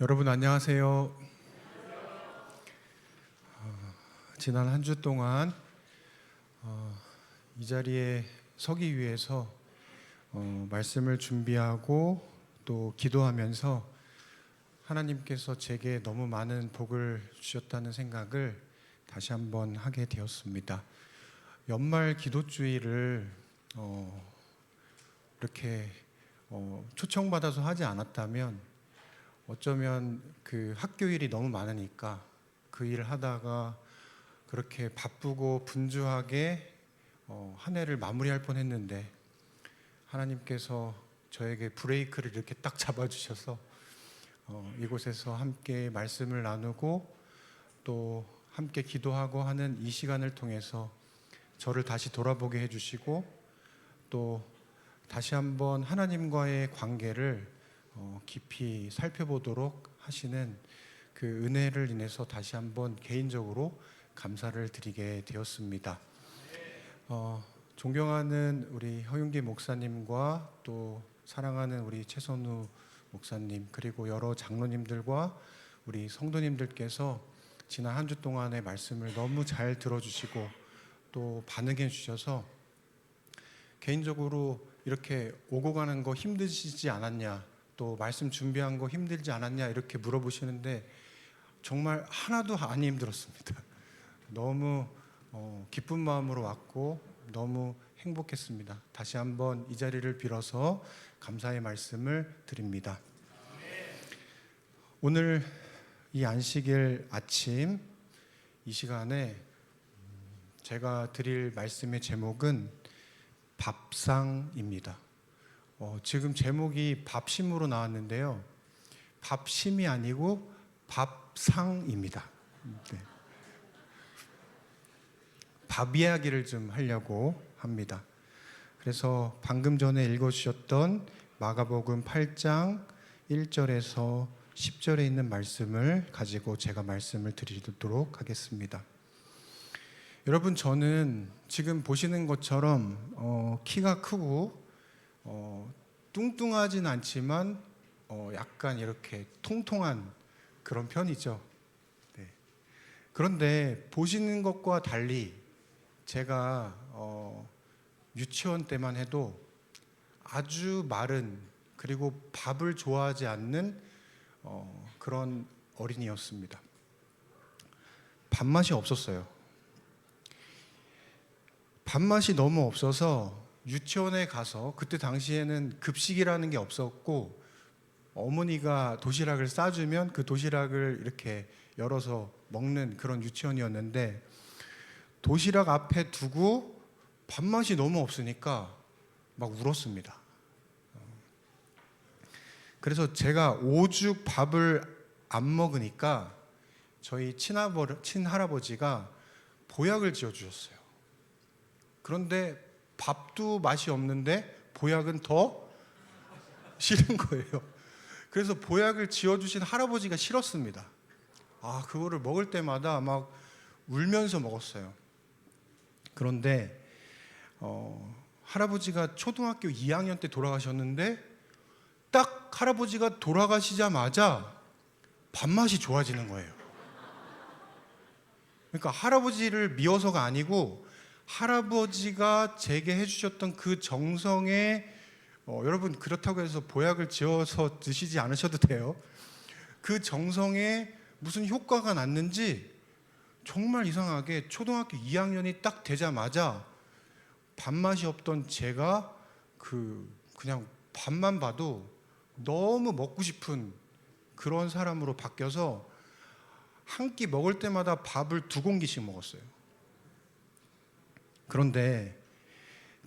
여러분 안녕하세요. 지난 한 주 동안 이 자리에 서기 위해서 말씀을 준비하고 또 기도하면서 하나님께서 제게 너무 많은 복을 주셨다는 생각을 다시 한번 하게 되었습니다. 연말 기도주의를 이렇게 초청받아서 하지 않았다면 어쩌면 그 학교일이 너무 많으니까 그 일을 하다가 그렇게 바쁘고 분주하게 한 해를 마무리할 뻔했는데 하나님께서 저에게 브레이크를 이렇게 딱 잡아주셔서 이곳에서 함께 말씀을 나누고 또 함께 기도하고 하는 이 시간을 통해서 저를 다시 돌아보게 해주시고 또 다시 한번 하나님과의 관계를 깊이 살펴보도록 하시는 그 은혜를 인해서 다시 한번 개인적으로 감사를 드리게 되었습니다. 존경하는 우리 허윤기 목사님과 또 사랑하는 우리 최선우 목사님 그리고 여러 장로님들과 우리 성도님들께서 지난 한 주 동안의 말씀을 너무 잘 들어주시고 또 반응해 주셔서 개인적으로 이렇게 오고 가는 거 힘드시지 않았냐, 또 말씀 준비한 거 힘들지 않았냐 이렇게 물어보시는데 정말 하나도 안 힘들었습니다. 너무 기쁜 마음으로 왔고 너무 행복했습니다. 다시 한번 이 자리를 빌어서 감사의 말씀을 드립니다. 오늘 이 안식일 아침 이 시간에 제가 드릴 말씀의 제목은 밥상입니다. 지금 제목이 밥심으로 나왔는데요. 밥심이 아니고 밥상입니다. 네. 밥 이야기를 좀 하려고 합니다. 그래서 방금 전에 읽어주셨던 마가복음 8장 1절에서 10절에 있는 말씀을 가지고 제가 말씀을 드리도록 하겠습니다. 여러분, 저는 지금 보시는 것처럼 키가 크고 뚱뚱하진 않지만 약간 이렇게 통통한 그런 편이죠. 네. 그런데 보시는 것과 달리 제가 유치원 때만 해도 아주 마른 그리고 밥을 좋아하지 않는 그런 어린이였습니다. 밥맛이 없었어요. 밥맛이 너무 없어서 유치원에 가서 그때 당시에는 급식이라는 게 없었고 어머니가 도시락을 싸주면 그 도시락을 이렇게 열어서 먹는 그런 유치원이었는데 도시락 앞에 두고 밥맛이 너무 없으니까 막 울었습니다. 그래서 제가 오죽 밥을 안 먹으니까 저희 친할아버지가 보약을 지어주셨어요. 그런데 밥도 맛이 없는데 보약은 더 싫은 거예요. 그래서 보약을 지어주신 할아버지가 싫었습니다. 그거를 먹을 때마다 막 울면서 먹었어요. 그런데 할아버지가 초등학교 2학년 때 돌아가셨는데 딱 할아버지가 돌아가시자마자 밥맛이 좋아지는 거예요. 그러니까 할아버지를 미워서가 아니고 할아버지가 제게 해주셨던 그 정성에 여러분 그렇다고 해서 보약을 지어서 드시지 않으셔도 돼요. 그 정성에 무슨 효과가 났는지 정말 이상하게 초등학교 2학년이 딱 되자마자 밥맛이 없던 제가 그냥 밥만 봐도 너무 먹고 싶은 그런 사람으로 바뀌어서 한 끼 먹을 때마다 밥을 2공기씩 먹었어요. 그런데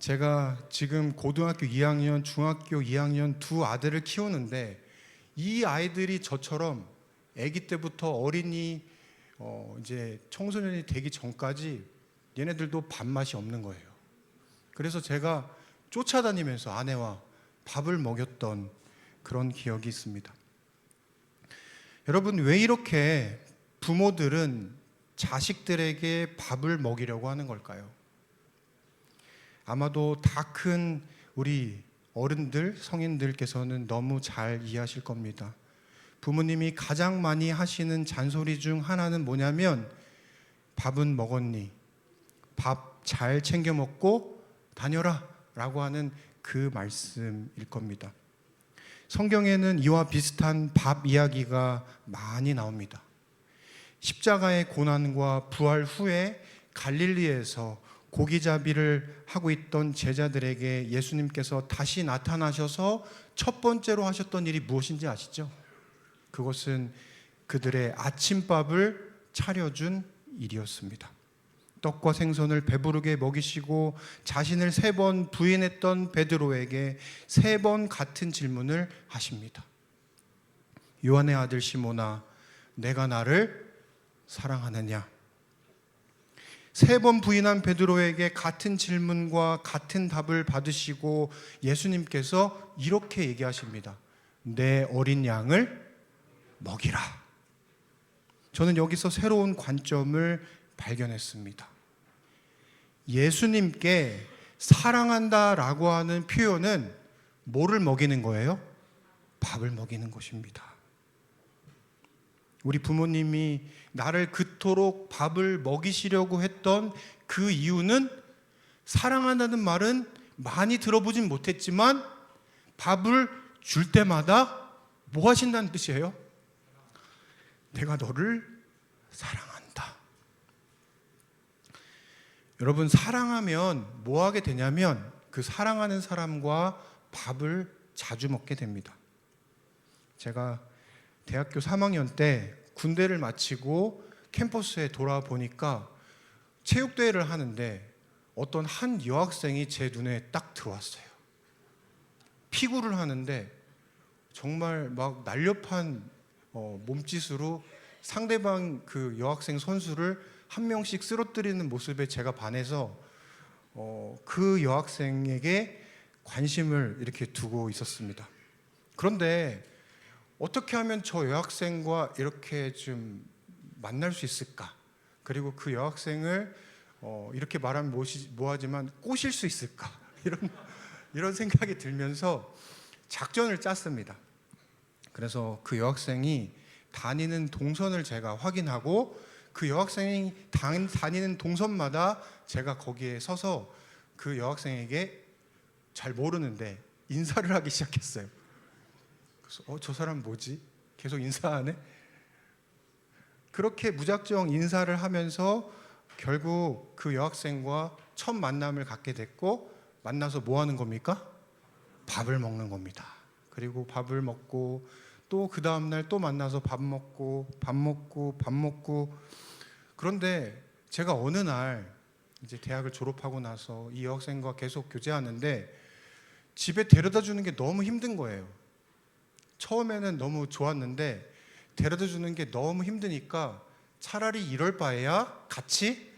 제가 지금 고등학교 2학년, 중학교 2학년 두 아들을 키우는데 이 아이들이 저처럼 아기 때부터 어린이 이제 청소년이 되기 전까지 얘네들도 밥맛이 없는 거예요. 그래서 제가 쫓아다니면서 아내와 밥을 먹였던 그런 기억이 있습니다. 여러분, 왜 이렇게 부모들은 자식들에게 밥을 먹이려고 하는 걸까요? 아마도 다 큰 우리 어른들, 성인들께서는 너무 잘 이해하실 겁니다. 부모님이 가장 많이 하시는 잔소리 중 하나는 뭐냐면 밥은 먹었니? 밥 잘 챙겨 먹고 다녀라 라고 하는 그 말씀일 겁니다. 성경에는 이와 비슷한 밥 이야기가 많이 나옵니다. 십자가의 고난과 부활 후에 갈릴리에서 고기잡이를 하고 있던 제자들에게 예수님께서 다시 나타나셔서 첫 번째로 하셨던 일이 무엇인지 아시죠? 그것은 그들의 아침밥을 차려준 일이었습니다. 떡과 생선을 배부르게 먹이시고 자신을 3번 부인했던 베드로에게 3번 같은 질문을 하십니다. 요한의 아들 시몬아, 내가 나를 사랑하느냐? 3번 부인한 베드로에게 같은 질문과 같은 답을 받으시고 예수님께서 이렇게 얘기하십니다. 내 어린 양을 먹이라. 저는 여기서 새로운 관점을 발견했습니다. 예수님께 사랑한다라고 하는 표현은 뭐를 먹이는 거예요? 밥을 먹이는 것입니다. 우리 부모님이 나를 그토록 밥을 먹이시려고 했던 그 이유는 사랑한다는 말은 많이 들어보진 못했지만 밥을 줄 때마다 뭐 하신다는 뜻이에요? 내가 너를 사랑한다. 여러분, 사랑하면 뭐 하게 되냐면 그 사랑하는 사람과 밥을 자주 먹게 됩니다. 제가 대학교 3학년 때 군대를 마치고 캠퍼스에 돌아보니까 체육대회를 하는데 어떤 한 여학생이 제 눈에 딱 들어왔어요. 피구를 하는데 정말 막 날렵한 몸짓으로 상대방 그 여학생 선수를 한 명씩 쓰러뜨리는 모습에 제가 반해서 그 여학생에게 관심을 이렇게 두고 있었습니다. 그런데 어떻게 하면 저 여학생과 이렇게 좀 만날 수 있을까? 그리고 그 여학생을 이렇게 말하면 뭐하지만 꼬실 수 있을까? 이런 생각이 들면서 작전을 짰습니다. 그래서 그 여학생이 다니는 동선을 제가 확인하고 그 여학생이 다니는 동선마다 제가 거기에 서서 그 여학생에게 잘 모르는데 인사를 하기 시작했어요. 그래서 저 사람 뭐지? 계속 인사하네? 그렇게 무작정 인사를 하면서 결국 그 여학생과 첫 만남을 갖게 됐고, 만나서 뭐 하는 겁니까? 밥을 먹는 겁니다. 그리고 밥을 먹고 또 그 다음날 또 만나서 밥 먹고 그런데 제가 어느 날 이제 대학을 졸업하고 나서 이 여학생과 계속 교제하는데 집에 데려다 주는 게 너무 힘든 거예요. 처음에는 너무 좋았는데 데려다 주는 게 너무 힘드니까 차라리 이럴 바에야 같이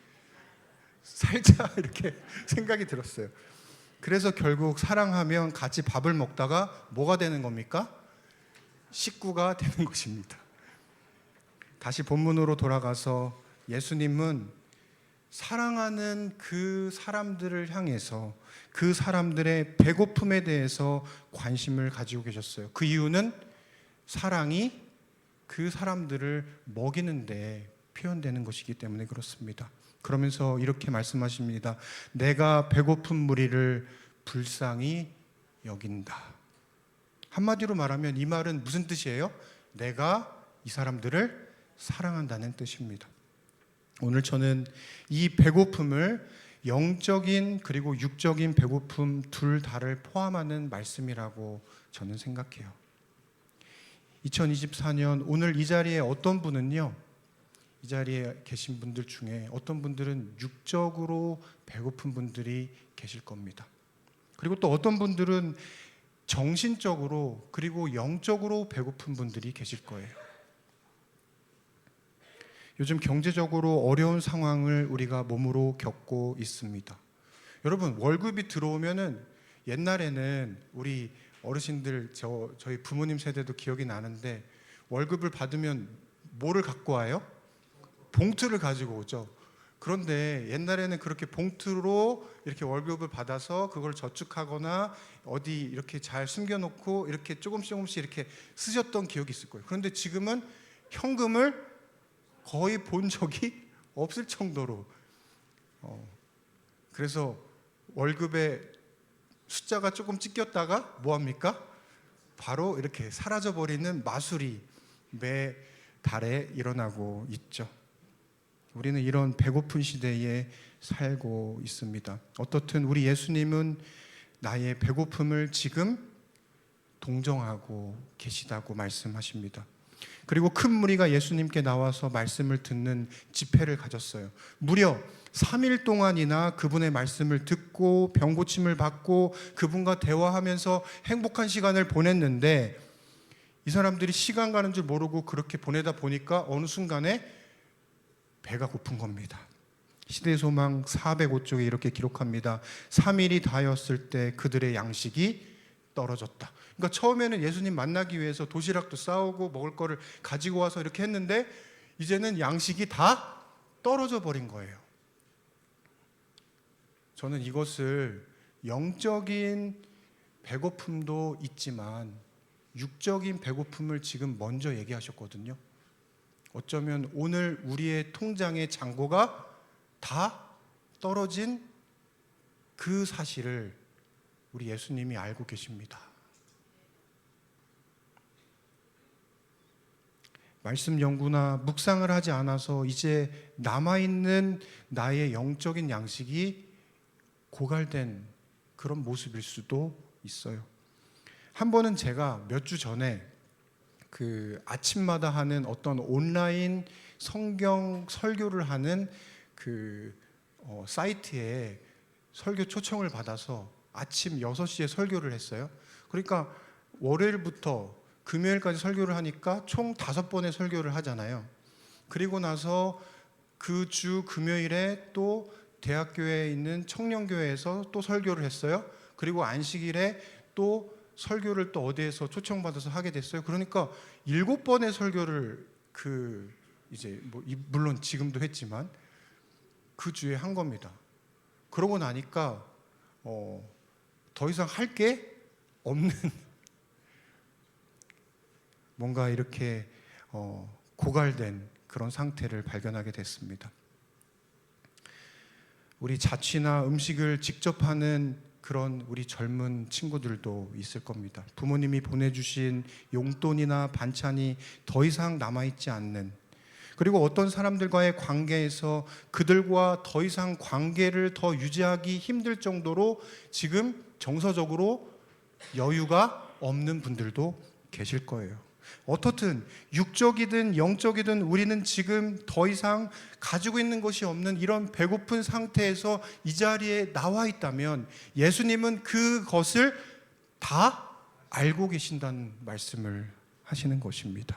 살자 이렇게 생각이 들었어요. 그래서 결국 사랑하면 같이 밥을 먹다가 뭐가 되는 겁니까? 식구가 되는 것입니다. 다시 본문으로 돌아가서 예수님은 사랑하는 그 사람들을 향해서 그 사람들의 배고픔에 대해서 관심을 가지고 계셨어요. 그 이유는 사랑이 그 사람들을 먹이는 데 표현되는 것이기 때문에 그렇습니다. 그러면서 이렇게 말씀하십니다. 내가 배고픈 무리를 불쌍히 여긴다. 한마디로 말하면 이 말은 무슨 뜻이에요? 내가 이 사람들을 사랑한다는 뜻입니다. 오늘 저는 이 배고픔을 영적인 그리고 육적인 배고픔 둘 다를 포함하는 말씀이라고 저는 생각해요. 2024년 오늘 이 자리에 어떤 분은요, 이 자리에 계신 분들 중에 어떤 분들은 육적으로 배고픈 분들이 계실 겁니다. 그리고 또 어떤 분들은 정신적으로 그리고 영적으로 배고픈 분들이 계실 거예요. 요즘 경제적으로 어려운 상황을 우리가 몸으로 겪고 있습니다. 여러분, 월급이 들어오면은 옛날에는 우리 어르신들 저희 부모님 세대도 기억이 나는데 월급을 받으면 뭐를 갖고 와요? 봉투를 가지고 오죠. 그런데 옛날에는 그렇게 봉투로 이렇게 월급을 받아서 그걸 저축하거나 어디 이렇게 잘 숨겨놓고 이렇게 조금씩 이렇게 쓰셨던 기억이 있을 거예요. 그런데 지금은 현금을 거의 본 적이 없을 정도로 그래서 월급에 숫자가 조금 찍혔다가 뭐합니까? 바로 이렇게 사라져버리는 마술이 매 달에 일어나고 있죠. 우리는 이런 배고픈 시대에 살고 있습니다. 어떻든 우리 예수님은 나의 배고픔을 지금 동정하고 계시다고 말씀하십니다. 그리고 큰 무리가 예수님께 나와서 말씀을 듣는 집회를 가졌어요. 무려 3일 동안이나 그분의 말씀을 듣고 병고침을 받고 그분과 대화하면서 행복한 시간을 보냈는데 이 사람들이 시간 가는 줄 모르고 그렇게 보내다 보니까 어느 순간에 배가 고픈 겁니다. 시대소망 405쪽에 이렇게 기록합니다. 3일이 다였을 때 그들의 양식이 떨어졌다. 그러니까 처음에는 예수님 만나기 위해서 도시락도 싸오고 먹을 거를 가지고 와서 이렇게 했는데 이제는 양식이 다 떨어져 버린 거예요. 저는 이것을 영적인 배고픔도 있지만 육적인 배고픔을 지금 먼저 얘기하셨거든요. 어쩌면 오늘 우리의 통장의 잔고가 다 떨어진 그 사실을 우리 예수님이 알고 계십니다. 말씀 연구나 묵상을 하지 않아서 이제 남아있는 나의 영적인 양식이 고갈된 그런 모습일 수도 있어요. 한 번은 제가 몇 주 전에 그 아침마다 하는 어떤 온라인 성경 설교를 하는 그 사이트에 설교 초청을 받아서 아침 6시에 설교를 했어요. 그러니까 월요일부터 금요일까지 설교를 하니까 총 5번의 설교를 하잖아요. 그리고 나서 그 주 금요일에 또 대학교에 있는 청년교회에서 또 설교를 했어요. 그리고 안식일에 또 설교를 또 어디에서 초청받아서 하게 됐어요. 그러니까 7번의 설교를 이제 물론 지금도 했지만 그 주에 한 겁니다. 그러고 나니까 더 이상 할 게 없는 뭔가 이렇게 고갈된 그런 상태를 발견하게 됐습니다. 우리 자취나 음식을 직접 하는 그런 우리 젊은 친구들도 있을 겁니다. 부모님이 보내주신 용돈이나 반찬이 더 이상 남아있지 않는, 그리고 어떤 사람들과의 관계에서 그들과 더 이상 관계를 더 유지하기 힘들 정도로 지금 정서적으로 여유가 없는 분들도 계실 거예요. 어떻든 육적이든 영적이든 우리는 지금 더 이상 가지고 있는 것이 없는 이런 배고픈 상태에서 이 자리에 나와 있다면 예수님은 그것을 다 알고 계신다는 말씀을 하시는 것입니다.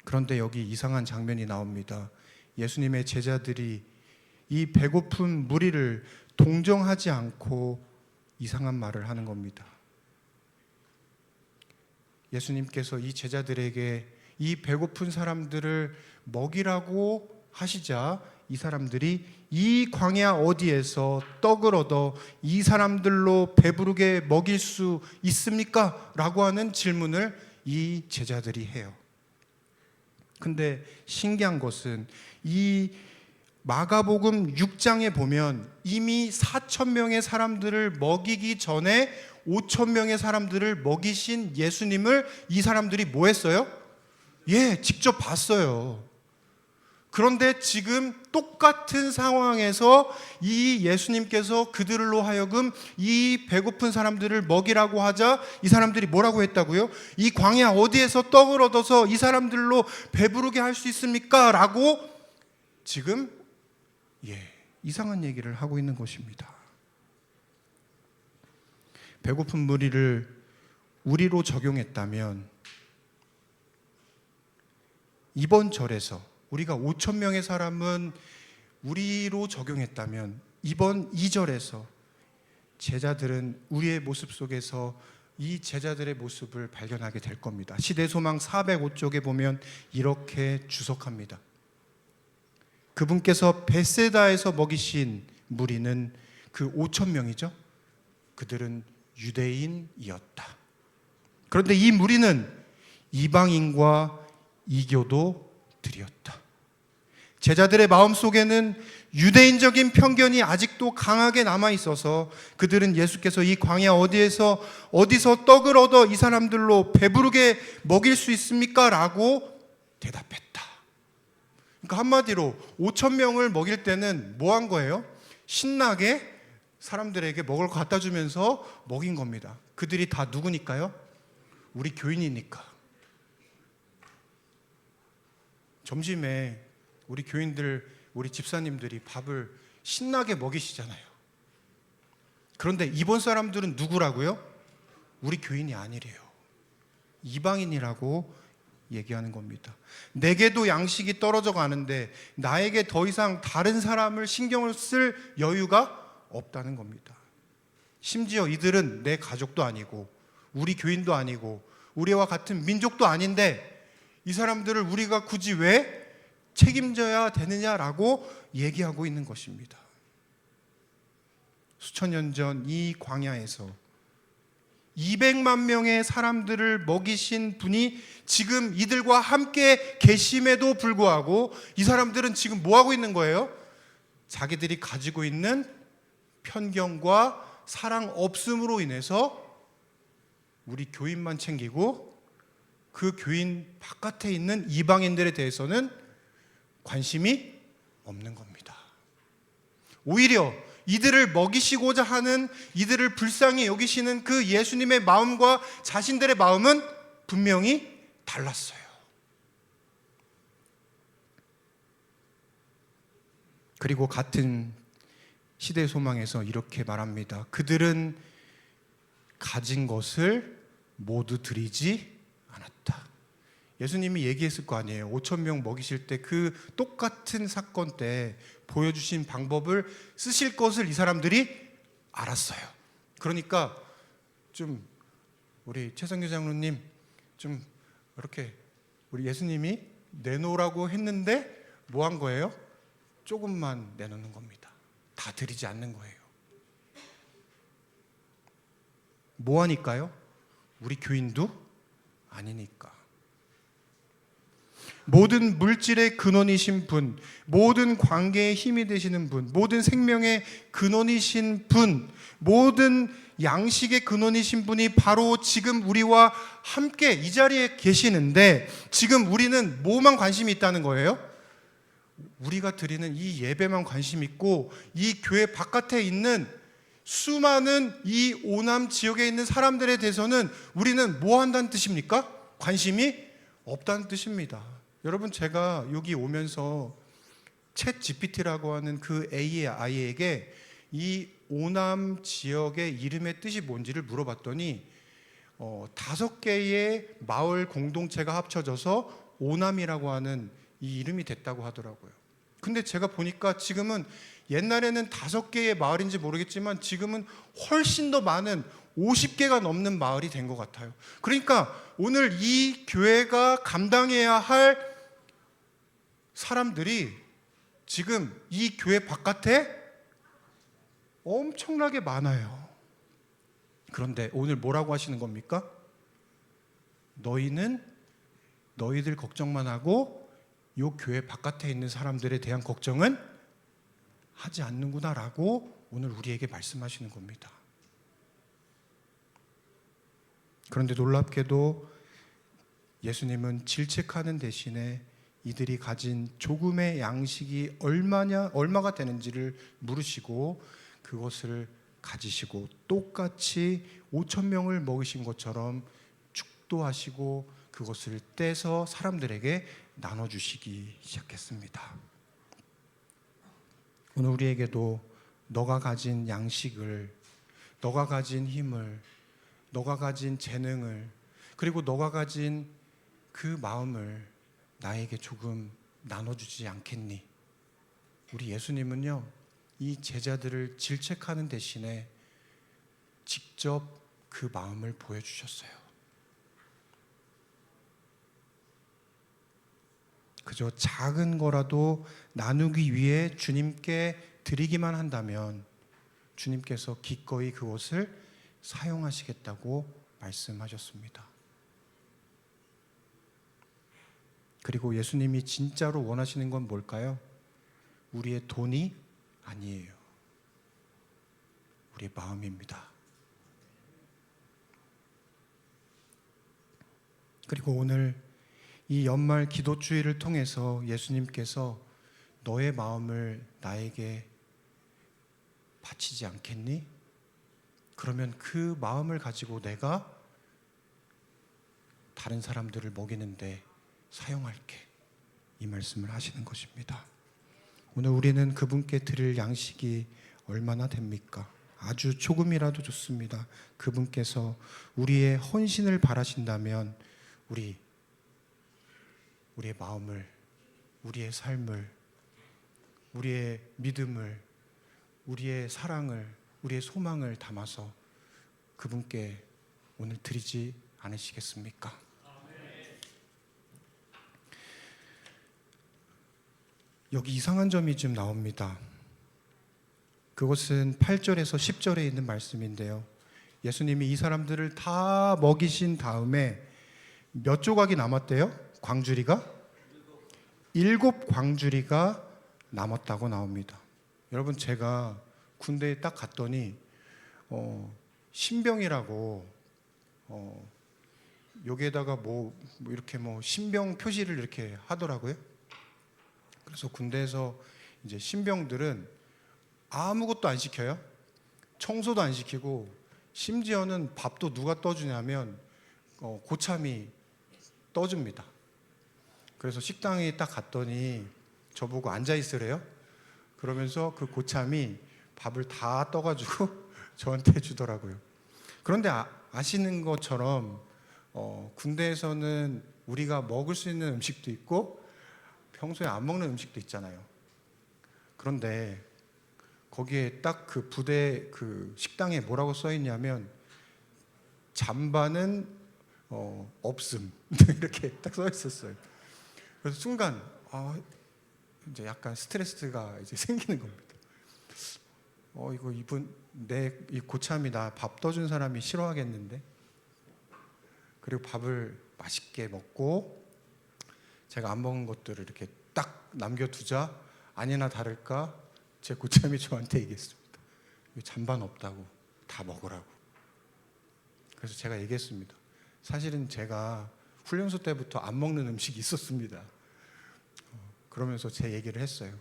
그런데 여기 이상한 장면이 나옵니다. 예수님의 제자들이 이 배고픈 무리를 동정하지 않고 이상한 말을 하는 겁니다. 예수님께서 이 제자들에게 이 배고픈 사람들을 먹이라고 하시자 이 사람들이 이 광야 어디에서 떡을 얻어 이 사람들로 배부르게 먹일 수 있습니까? 라고 하는 질문을 이 제자들이 해요. 근데 신기한 것은 이 마가복음 6장에 보면 이미 4,000명의 사람들을 먹이기 전에 5,000명의 사람들을 먹이신 예수님을 이 사람들이 뭐 했어요? 직접 봤어요. 그런데 지금 똑같은 상황에서 이 예수님께서 그들로 하여금 이 배고픈 사람들을 먹이라고 하자 이 사람들이 뭐라고 했다고요? 이 광야 어디에서 떡을 얻어서 이 사람들로 배부르게 할 수 있습니까? 라고 지금 이상한 얘기를 하고 있는 것입니다. 배고픈 무리를 우리로 적용했다면 이번 절에서 우리가 5,000명의 사람은 우리로 적용했다면 이번 2절에서 제자들은 우리의 모습 속에서 이 제자들의 모습을 발견하게 될 겁니다. 시대소망 405쪽에 보면 이렇게 주석합니다. 그분께서 벳세다에서 먹이신 무리는 그 5천 명이죠. 그들은 유대인이었다. 그런데 이 무리는 이방인과 이교도들이었다. 제자들의 마음속에는 유대인적인 편견이 아직도 강하게 남아있어서 그들은 예수께서 이 광야 어디서 떡을 얻어 이 사람들로 배부르게 먹일 수 있습니까? 라고 대답했다. 그러니까 한마디로 5천 명을 먹일 때는 뭐 한 거예요? 신나게 사람들에게 먹을 거 갖다 주면서 먹인 겁니다. 그들이 다 누구니까요? 우리 교인이니까. 점심에 우리 교인들, 우리 집사님들이 밥을 신나게 먹이시잖아요. 그런데 이번 사람들은 누구라고요? 우리 교인이 아니래요. 이방인이라고 얘기하는 겁니다. 내게도 양식이 떨어져 가는데 나에게 더 이상 다른 사람을 신경을 쓸 여유가 없다는 겁니다. 심지어 이들은 내 가족도 아니고 우리 교인도 아니고 우리와 같은 민족도 아닌데 이 사람들을 우리가 굳이 왜 책임져야 되느냐라고 얘기하고 있는 것입니다. 수천 년 전 이 광야에서 200만 명의 사람들을 먹이신 분이 지금 이들과 함께 계심에도 불구하고 이 사람들은 지금 뭐 하고 있는 거예요? 자기들이 가지고 있는 편견과 사랑 없음으로 인해서 우리 교인만 챙기고 그 교인 바깥에 있는 이방인들에 대해서는 관심이 없는 겁니다. 오히려 이들을 먹이시고자 하는, 이들을 불쌍히 여기시는 그 예수님의 마음과 자신들의 마음은 분명히 달랐어요. 그리고 같은 시대 소망에서 이렇게 말합니다. 그들은 가진 것을 모두 드리지 않았다. 예수님이 얘기했을 거 아니에요. 5천 명 먹이실 때 그 똑같은 사건 때 보여주신 방법을 쓰실 것을 이 사람들이 알았어요. 그러니까 좀 우리 최성규 장로님 좀 이렇게 우리 예수님이 내놓으라고 했는데 뭐 한 거예요? 조금만 내놓는 겁니다. 다 드리지 않는 거예요. 뭐 하니까요? 우리 교인도 아니니까. 모든 물질의 근원이신 분, 모든 관계의 힘이 되시는 분, 모든 생명의 근원이신 분, 모든 양식의 근원이신 분이 바로 지금 우리와 함께 이 자리에 계시는데 지금 우리는 뭐만 관심이 있다는 거예요? 우리가 드리는 이 예배만 관심 있고 이 교회 바깥에 있는 수많은 이 오남 지역에 있는 사람들에 대해서는 우리는 뭐 한다는 뜻입니까? 관심이 없다는 뜻입니다. 여러분, 제가 여기 오면서 챗 GPT라고 하는 그 AI에게 이 오남 지역의 이름의 뜻이 뭔지를 물어봤더니 5개의 마을 공동체가 합쳐져서 오남이라고 하는 이 이름이 됐다고 하더라고요. 근데 제가 보니까 지금은 옛날에는 5개의 마을인지 모르겠지만 지금은 훨씬 더 많은 50개가 넘는 마을이 된 것 같아요. 그러니까 오늘 이 교회가 감당해야 할 사람들이 지금 이 교회 바깥에 엄청나게 많아요. 그런데 오늘 뭐라고 하시는 겁니까? 너희는 너희들 걱정만 하고 이 교회 바깥에 있는 사람들에 대한 걱정은 하지 않는구나라고 오늘 우리에게 말씀하시는 겁니다. 그런데 놀랍게도 예수님은 질책하는 대신에 이들이 가진 조금의 양식이 얼마가 되는지를 물으시고 그것을 가지시고 똑같이 5천 명을 먹이신 것처럼 축도하시고 그것을 떼서 사람들에게 나눠주시기 시작했습니다. 오늘 우리에게도 너가 가진 양식을, 너가 가진 힘을, 너가 가진 재능을, 그리고 너가 가진 그 마음을 나에게 조금 나눠주지 않겠니? 우리 예수님은요, 이 제자들을 질책하는 대신에 직접 그 마음을 보여주셨어요. 그저 작은 거라도 나누기 위해 주님께 드리기만 한다면 주님께서 기꺼이 그것을 사용하시겠다고 말씀하셨습니다. 그리고 예수님이 진짜로 원하시는 건 뭘까요? 우리의 돈이 아니에요. 우리의 마음입니다. 그리고 오늘 이 연말 기도주의를 통해서 예수님께서 너의 마음을 나에게 바치지 않겠니? 그러면 그 마음을 가지고 내가 다른 사람들을 먹이는데 사용할게. 이 말씀을 하시는 것입니다. 오늘 우리는 그분께 드릴 양식이 얼마나 됩니까? 아주 조금이라도 좋습니다. 그분께서 우리의 헌신을 바라신다면 우리의 마음을, 우리의 삶을, 우리의 믿음을, 우리의 사랑을, 우리의 소망을 담아서 그분께 오늘 드리지 않으시겠습니까? 여기 이상한 점이 좀 나옵니다. 그것은 8절에서 10절에 있는 말씀인데요. 예수님이 이 사람들을 다 먹이신 다음에 몇 조각이 남았대요? 광주리가? 7광주리가 남았다고 나옵니다. 여러분, 제가 군대에 딱 갔더니 신병이라고 여기에다가 이렇게 신병 표시를 이렇게 하더라고요. 그래서 군대에서 이제 신병들은 아무것도 안 시켜요. 청소도 안 시키고 심지어는 밥도 누가 떠주냐면 고참이 떠줍니다. 그래서 식당에 딱 갔더니 저보고 앉아 있으래요. 그러면서 그 고참이 밥을 다 떠가지고 저한테 주더라고요. 그런데 아시는 것처럼 군대에서는 우리가 먹을 수 있는 음식도 있고 평소에 안 먹는 음식도 있잖아요. 그런데 거기에 딱 그 부대 그 식당에 뭐라고 써 있냐면 잠반은 없음 이렇게 딱 써 있었어요. 그래서 순간 이제 약간 스트레스가 이제 생기는 겁니다. 이거 이 고참이 나 밥 떠준 사람이 싫어하겠는데. 그리고 밥을 맛있게 먹고 제가 안 먹은 것들을 이렇게 딱 남겨두자 아니나 다를까 제 고참이 저한테 얘기했습니다. 잔반 없다고 다 먹으라고. 그래서 제가 얘기했습니다. 사실은 제가 훈련소 때부터 안 먹는 음식이 있었습니다. 그러면서 제 얘기를 했어요.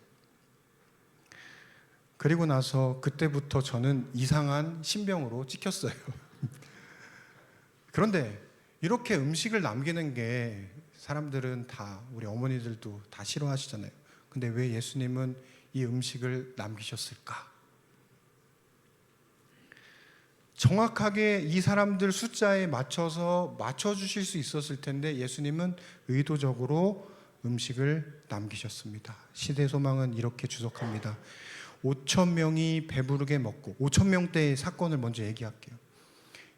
그리고 나서 그때부터 저는 이상한 신병으로 찍혔어요. 그런데 이렇게 음식을 남기는 게 사람들은 다, 우리 어머니들도 다 싫어하시잖아요. 근데 왜 예수님은 이 음식을 남기셨을까? 정확하게 이 사람들 숫자에 맞춰서 맞춰주실 수 있었을 텐데 예수님은 의도적으로 음식을 남기셨습니다. 시대 소망은 이렇게 주석합니다. 5,000명이 배부르게 먹고, 5,000명대의 사건을 먼저 얘기할게요.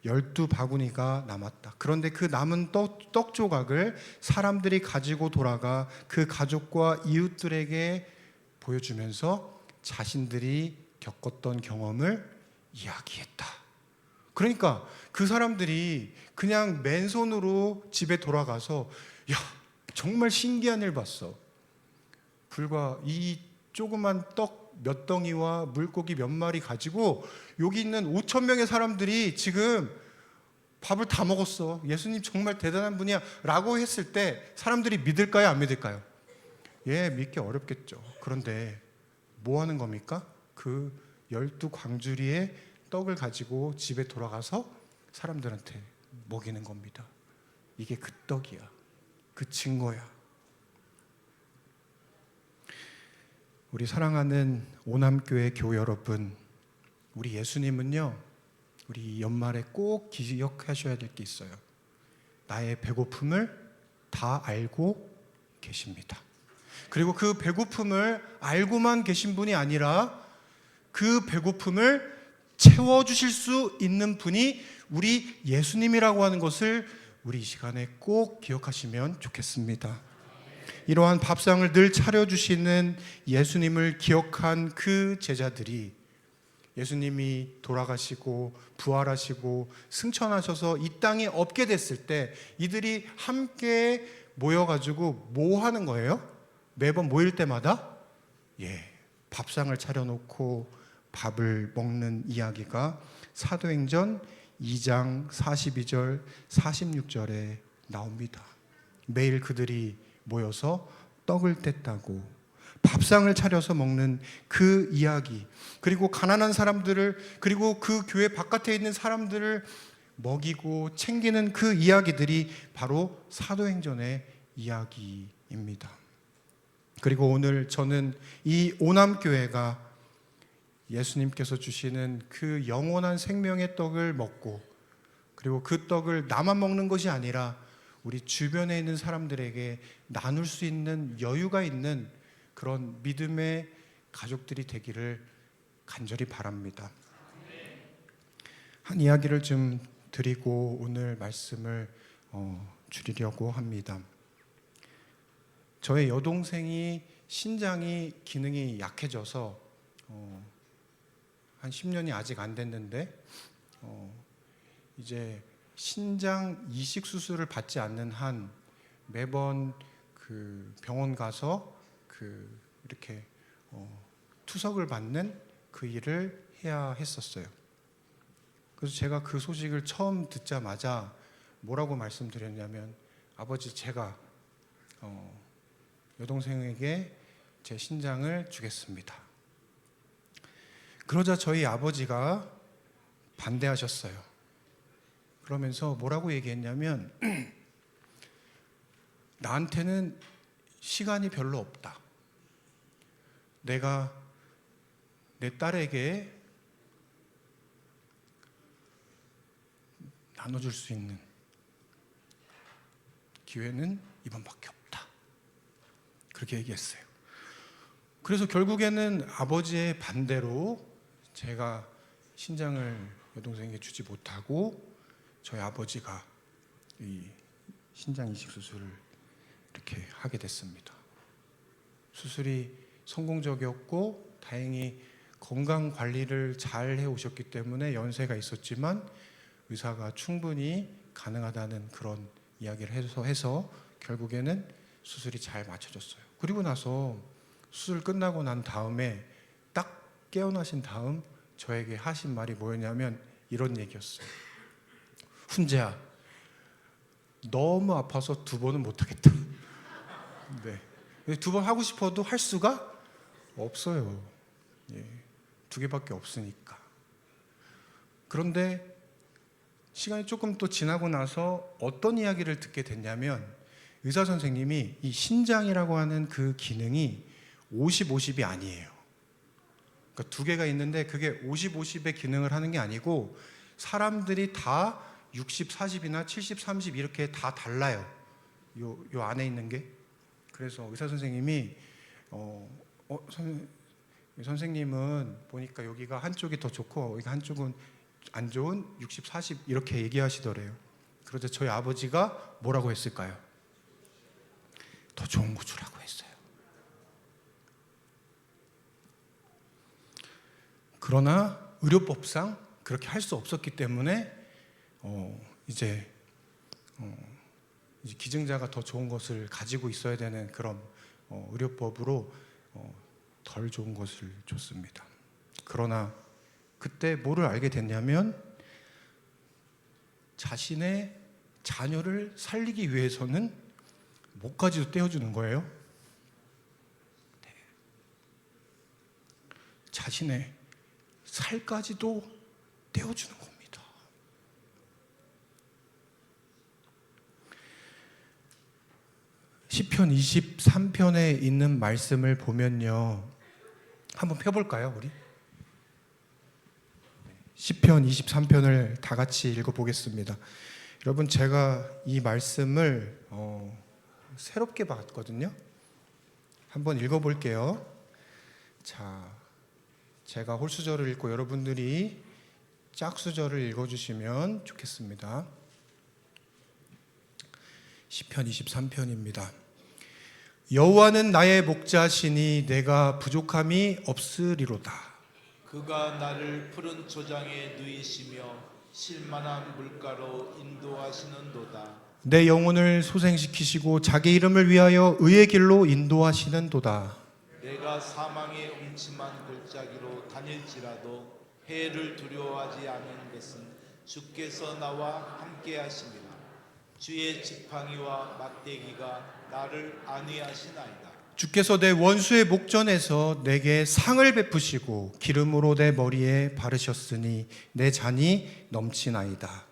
12바구니가 남았다. 그런데 그 남은 떡 조각을 사람들이 가지고 돌아가 그 가족과 이웃들에게 보여주면서 자신들이 겪었던 경험을 이야기했다. 그러니까 그 사람들이 그냥 맨손으로 집에 돌아가서 야, 정말 신기한 일 봤어. 불과 이 조그만 떡 몇 덩이와 물고기 몇 마리 가지고 여기 있는 5,000명의 사람들이 지금 밥을 다 먹었어. 예수님 정말 대단한 분이야 라고 했을 때 사람들이 믿을까요? 안 믿을까요? 믿기 어렵겠죠. 그런데 뭐 하는 겁니까? 그 12광주리의 떡을 가지고 집에 돌아가서 사람들한테 먹이는 겁니다. 이게 그 떡이야. 그 증거야. 우리 사랑하는 오남교회 교회 여러분, 우리 예수님은요, 우리 연말에 꼭 기억하셔야 될 게 있어요. 나의 배고픔을 다 알고 계십니다. 그리고 그 배고픔을 알고만 계신 분이 아니라 그 배고픔을 채워주실 수 있는 분이 우리 예수님이라고 하는 것을 우리 이 시간에 꼭 기억하시면 좋겠습니다. 이러한 밥상을 늘 차려주시는 예수님을 기억한 그 제자들이 예수님이 돌아가시고 부활하시고 승천하셔서 이 땅에 없게 됐을 때 이들이 함께 모여가지고 뭐 하는 거예요? 매번 모일 때마다 밥상을 차려놓고 밥을 먹는 이야기가 사도행전 2장 42절 46절에 나옵니다. 매일 그들이 모여서 떡을 뗐다고 밥상을 차려서 먹는 그 이야기, 그리고 가난한 사람들을, 그리고 그 교회 바깥에 있는 사람들을 먹이고 챙기는 그 이야기들이 바로 사도행전의 이야기입니다. 그리고 오늘 저는 이 오남교회가 예수님께서 주시는 그 영원한 생명의 떡을 먹고, 그리고 그 떡을 나만 먹는 것이 아니라 우리 주변에 있는 사람들에게 나눌 수 있는 여유가 있는 그런 믿음의 가족들이 되기를 간절히 바랍니다. 한 이야기를 좀 드리고 오늘 말씀을 줄이려고 합니다. 저의 여동생이 신장이 기능이 약해져서 한 10년이 아직 안 됐는데 이제 신장 이식 수술을 받지 않는 한 매번 그 병원 가서 이렇게 투석을 받는 그 일을 해야 했었어요. 그래서 제가 그 소식을 처음 듣자마자 뭐라고 말씀드렸냐면, 아버지, 제가 여동생에게 제 신장을 주겠습니다. 그러자 저희 아버지가 반대하셨어요. 그러면서 뭐라고 얘기했냐면 나한테는 시간이 별로 없다. 내가 내 딸에게 나눠줄 수 있는 기회는 이번밖에 없다. 그렇게 얘기했어요. 그래서 결국에는 아버지의 반대로 제가 신장을 여동생에게 주지 못하고 저희 아버지가 이 신장 이식 수술을 이렇게 하게 됐습니다. 수술이 성공적이었고 다행히 건강 관리를 잘 해오셨기 때문에 연세가 있었지만 의사가 충분히 가능하다는 그런 이야기를 해서 결국에는 수술이 잘 맞춰졌어요. 그리고 나서 수술 끝나고 난 다음에 딱 깨어나신 다음 저에게 하신 말이 뭐였냐면 이런 얘기였어요. 훈재야, 너무 아파서 2번은 못하겠다. 네. 2번 하고 싶어도 할 수가 없어요. 2개밖에 없으니까. 그런데 시간이 조금 또 지나고 나서 어떤 이야기를 듣게 됐냐면, 의사 선생님이 이 신장이라고 하는 그 기능이 50, 50이 아니에요. 그러니까 2개가 있는데 그게 50, 50의 기능을 하는 게 아니고 사람들이 다 60, 40이나 70, 30 이렇게 다 달라요. 요 안에 있는 게. 그래서 의사 선생님이 선생님은 보니까 여기가 한쪽이 더 좋고 여기가 한쪽은 안 좋은 60, 40 이렇게 얘기하시더래요. 그러자 저희 아버지가 뭐라고 했을까요? 더 좋은 거 주라고 했어요. 그러나 의료법상 그렇게 할 수 없었기 때문에 이제 기증자가 더 좋은 것을 가지고 있어야 되는 그런 의료법으로 덜 좋은 것을 줬습니다. 그러나 그때 뭐를 알게 됐냐면, 자신의 자녀를 살리기 위해서는 목까지도 떼어주는 거예요. 네. 자신의 살까지도 떼어주는 겁니다. 시편 23편에 있는 말씀을 보면요, 한번 펴볼까요, 우리? 시편 23편을 다 같이 읽어보겠습니다. 여러분, 제가 이 말씀을 새롭게 봤거든요. 한번 읽어볼게요. 자, 제가 홀수절을 읽고 여러분들이 짝수절을 읽어주시면 좋겠습니다. 시편 23편입니다. 여호와는 나의 목자시니 내가 부족함이 없으리로다. 그가 나를 푸른 초장에 누이시며 쉴만한 물가로 인도하시는도다. 내 영혼을 소생시키시고 자기 이름을 위하여 의의 길로 인도하시는도다. 내가 사망의 음침한 골짜기로 다닐지라도 해를 두려워하지 않는 것은 주께서 나와 함께 하심이라. 주의 지팡이와 막대기가 나를 안위하시나이다. 주께서 내 원수의 목전에서 내게 상을 베푸시고 기름으로 내 머리에 바르셨으니 내 잔이 넘치나이다.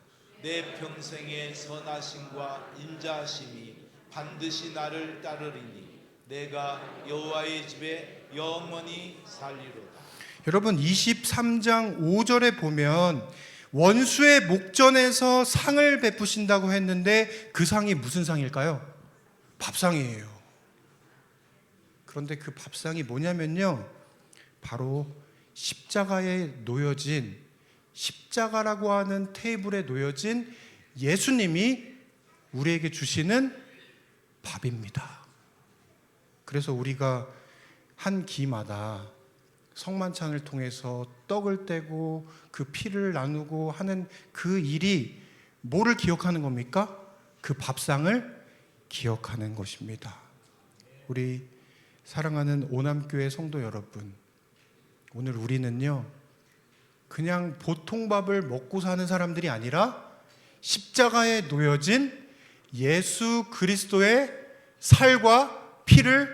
내 평생의 선하심과 인자하심이 반드시 나를 따르리니 내가 여호와의 집에 영원히 살리로다. 여러분 23장 5절에 보면 원수의 목전에서 상을 베푸신다고 했는데 그 상이 무슨 상일까요? 밥상이에요. 그런데 그 밥상이 뭐냐면요, 바로 십자가에 놓여진, 십자가라고 하는 테이블에 놓여진 예수님이 우리에게 주시는 밥입니다. 그래서 우리가 한 기마다 성만찬을 통해서 떡을 떼고 그 피를 나누고 하는 그 일이 뭐를 기억하는 겁니까? 그 밥상을 기억하는 것입니다. 우리 사랑하는 오남교회 성도 여러분, 오늘 우리는요 그냥 보통 밥을 먹고 사는 사람들이 아니라 십자가에 놓여진 예수 그리스도의 살과 피를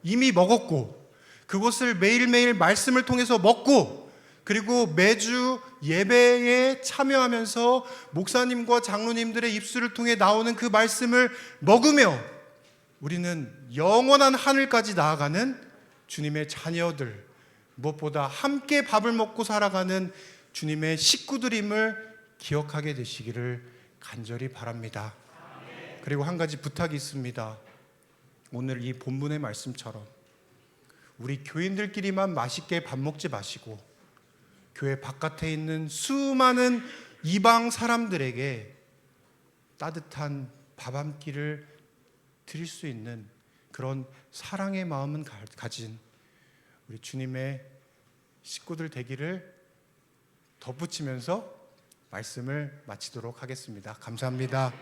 이미 먹었고, 그것을 매일매일 말씀을 통해서 먹고, 그리고 매주 예배에 참여하면서 목사님과 장로님들의 입술을 통해 나오는 그 말씀을 먹으며 우리는 영원한 하늘까지 나아가는 주님의 자녀들, 무엇보다 함께 밥을 먹고 살아가는 주님의 식구들임을 기억하게 되시기를 간절히 바랍니다. 그리고 한 가지 부탁이 있습니다. 오늘 이 본문의 말씀처럼 우리 교인들끼리만 맛있게 밥 먹지 마시고 교회 바깥에 있는 수많은 이방 사람들에게 따뜻한 밥 한 끼를 드릴 수 있는 그런 사랑의 마음은 가진 우리 주님의 식구들 되기를 덧붙이면서 말씀을 마치도록 하겠습니다. 감사합니다.